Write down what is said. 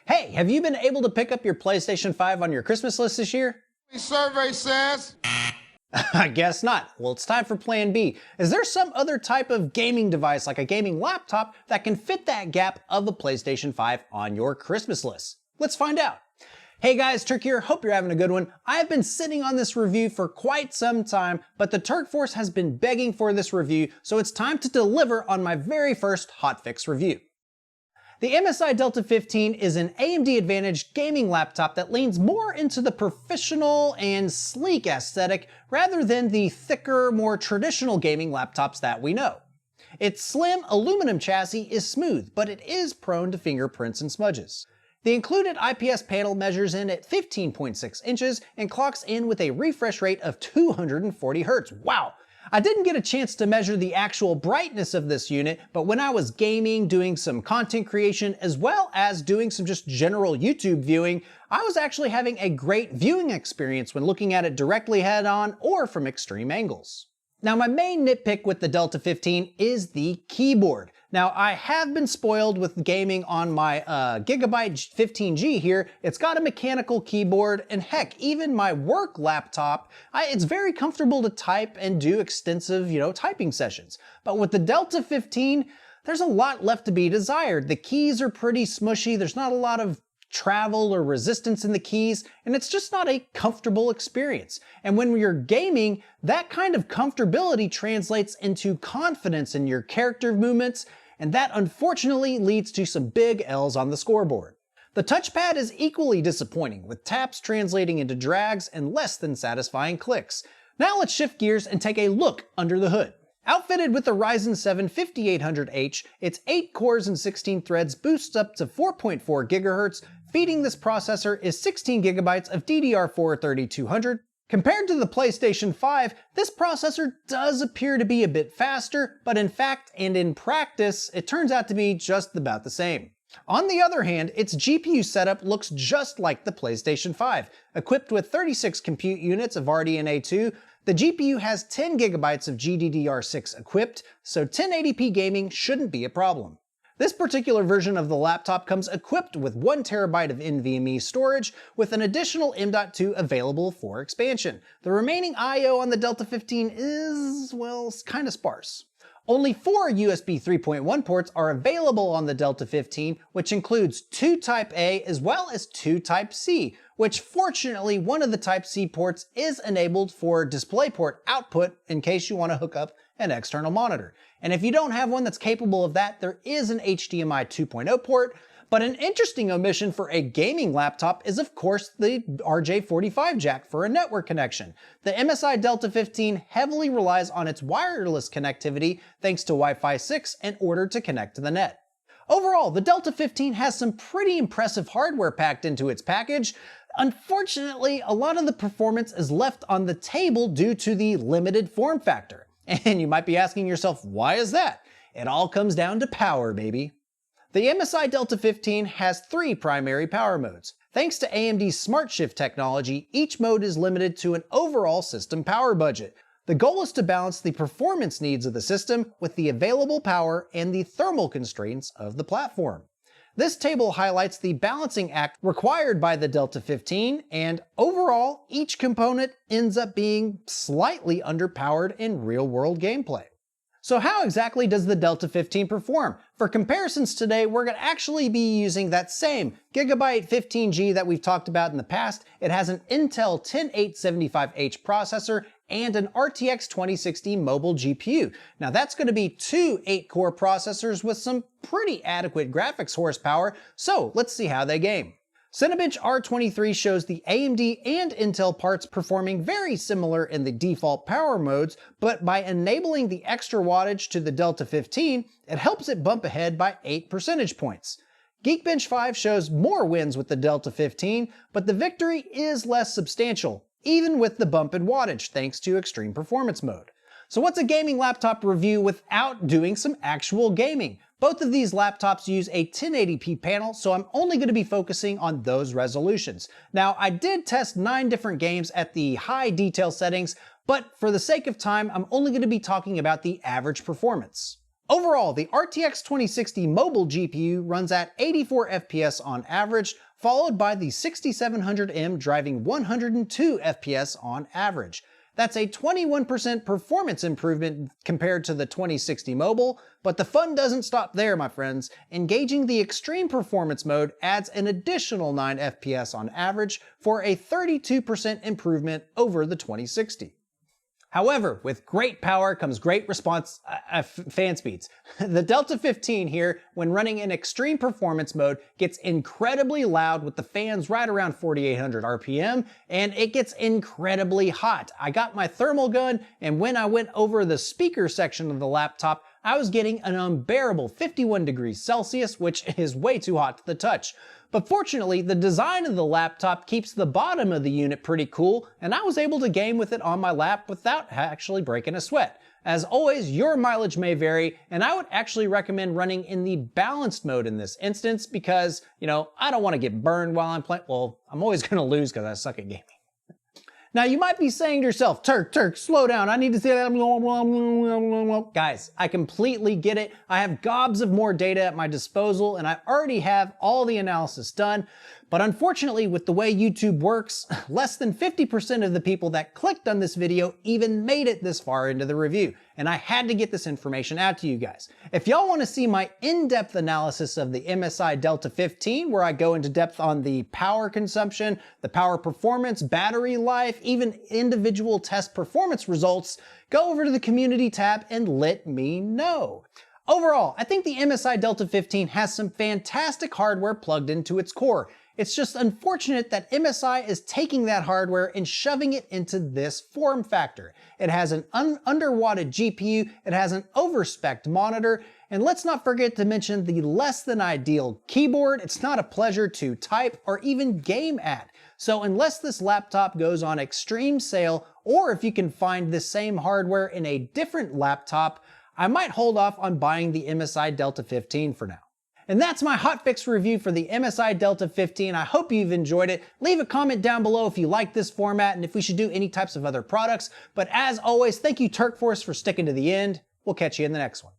Hey, have you been able to pick up your PlayStation 5 on your Christmas list this year? The survey says. I guess not. Well, it's time for Plan B. Is there some other type of gaming device, like a gaming laptop, that can fit that gap of a PlayStation 5 on your Christmas list? Let's find out. Hey guys, Turk here. Hope you're having a good one. I've been sitting on this review for quite some time, but the Turk Force has been begging for this review, so it's time to deliver on my very first hotfix review. The MSI Delta 15 is an AMD Advantage gaming laptop that leans more into the professional and sleek aesthetic rather than the thicker, more traditional gaming laptops that we know. Its slim aluminum chassis is smooth, but it is prone to fingerprints and smudges. The included IPS panel measures in at 15.6 inches and clocks in with a refresh rate of 240 Hz. Wow! I didn't get a chance to measure the actual brightness of this unit, but when I was gaming, doing some content creation, as well as doing some just general YouTube viewing, I was actually having a great viewing experience when looking at it directly head-on or from extreme angles. Now, my main nitpick with the Delta 15 is the keyboard. Now, I have been spoiled with gaming on my Gigabyte 15G here. It's got a mechanical keyboard, and heck, even my work laptop, it's very comfortable to type and do extensive, typing sessions. But with the Delta 15, there's a lot left to be desired. The keys are pretty smushy. There's not a lot of travel or resistance in the keys, and it's just not a comfortable experience. And when you're gaming, that kind of comfortability translates into confidence in your character movements, and that unfortunately leads to some big L's on the scoreboard. The touchpad is equally disappointing, with taps translating into drags and less than satisfying clicks. Now let's shift gears and take a look under the hood. Outfitted with the Ryzen 7 5800H, its 8 cores and 16 threads boosts up to 4.4 GHz. Feeding this processor is 16 GB of DDR4 3200. Compared to the PlayStation 5, this processor does appear to be a bit faster, but in fact and in practice, it turns out to be just about the same. On the other hand, its GPU setup looks just like the PlayStation 5. Equipped with 36 compute units of RDNA 2, the GPU has 10 GB of GDDR6 equipped, so 1080p gaming shouldn't be a problem. This particular version of the laptop comes equipped with 1 TB of NVMe storage, with an additional M.2 available for expansion. The remaining I/O on the Delta 15 is, well, kind of sparse. Only 4 USB 3.1 ports are available on the Delta 15, which includes 2 Type-A as well as 2 Type-C, which fortunately one of the Type-C ports is enabled for DisplayPort output in case you want to hook up an external monitor. And if you don't have one that's capable of that, there is an HDMI 2.0 port, but an interesting omission for a gaming laptop is of course the RJ45 jack for a network connection. The MSI Delta 15 heavily relies on its wireless connectivity thanks to Wi-Fi 6 in order to connect to the net. Overall, the Delta 15 has some pretty impressive hardware packed into its package. Unfortunately, a lot of the performance is left on the table due to the limited form factor. And you might be asking yourself, why is that? It all comes down to power, baby. The MSI Delta 15 has 3 primary power modes. Thanks to AMD's Smart Shift technology, each mode is limited to an overall system power budget. The goal is to balance the performance needs of the system with the available power and the thermal constraints of the platform. This table highlights the balancing act required by the Delta 15, and overall, each component ends up being slightly underpowered in real-world gameplay. So how exactly does the Delta 15 perform? For comparisons today, we're going to actually be using that same Gigabyte 15G that we've talked about in the past. It has an Intel 10875H processor and an RTX 2060 mobile GPU. Now that's going to be 2 8-core processors with some pretty adequate graphics horsepower, so let's see how they game. Cinebench R23 shows the AMD and Intel parts performing very similar in the default power modes, but by enabling the extra wattage to the Delta 15, it helps it bump ahead by 8 percentage points. Geekbench 5 shows more wins with the Delta 15, but the victory is less substantial, even with the bump in wattage thanks to Extreme Performance mode. So what's a gaming laptop review without doing some actual gaming? Both of these laptops use a 1080p panel, so I'm only going to be focusing on those resolutions. Now, I did test 9 different games at the high detail settings, but for the sake of time, I'm only going to be talking about the average performance. Overall, the RTX 2060 mobile GPU runs at 84 FPS on average, followed by the 6700M driving 102 FPS on average. That's a 21% performance improvement compared to the 2060 mobile, but the fun doesn't stop there, my friends. Engaging the extreme performance mode adds an additional 9 FPS on average for a 32% improvement over the 2060. However, with great power comes great fan speeds. The Delta 15 here, when running in extreme performance mode, gets incredibly loud with the fans right around 4800 RPM, and it gets incredibly hot. I got my thermal gun, and when I went over the speaker section of the laptop, I was getting an unbearable 51 degrees Celsius, which is way too hot to the touch. But fortunately, the design of the laptop keeps the bottom of the unit pretty cool, and I was able to game with it on my lap without actually breaking a sweat. As always, your mileage may vary, and I would actually recommend running in the balanced mode in this instance because, I don't want to get burned while I'm playing. Well, I'm always going to lose because I suck at gaming. Now you might be saying to yourself, Turk, slow down. I need to see that. Guys, I completely get it. I have gobs of more data at my disposal and I already have all the analysis done. But unfortunately, with the way YouTube works, less than 50% of the people that clicked on this video even made it this far into the review. And I had to get this information out to you guys. If y'all want to see my in-depth analysis of the MSI Delta 15, where I go into depth on the power consumption, the power performance, battery life, even individual test performance results, go over to the community tab and let me know. Overall, I think the MSI Delta 15 has some fantastic hardware plugged into its core. It's just unfortunate that MSI is taking that hardware and shoving it into this form factor. It has an underwatted GPU, it has an overspec'd monitor, and let's not forget to mention the less than ideal keyboard. It's not a pleasure to type or even game at. So unless this laptop goes on extreme sale, or if you can find the same hardware in a different laptop, I might hold off on buying the MSI Delta 15 for now. And that's my hotfix review for the MSI Delta 15. I hope you've enjoyed it. Leave a comment down below if you like this format and if we should do any types of other products. But as always, thank you Turk Force for sticking to the end. We'll catch you in the next one.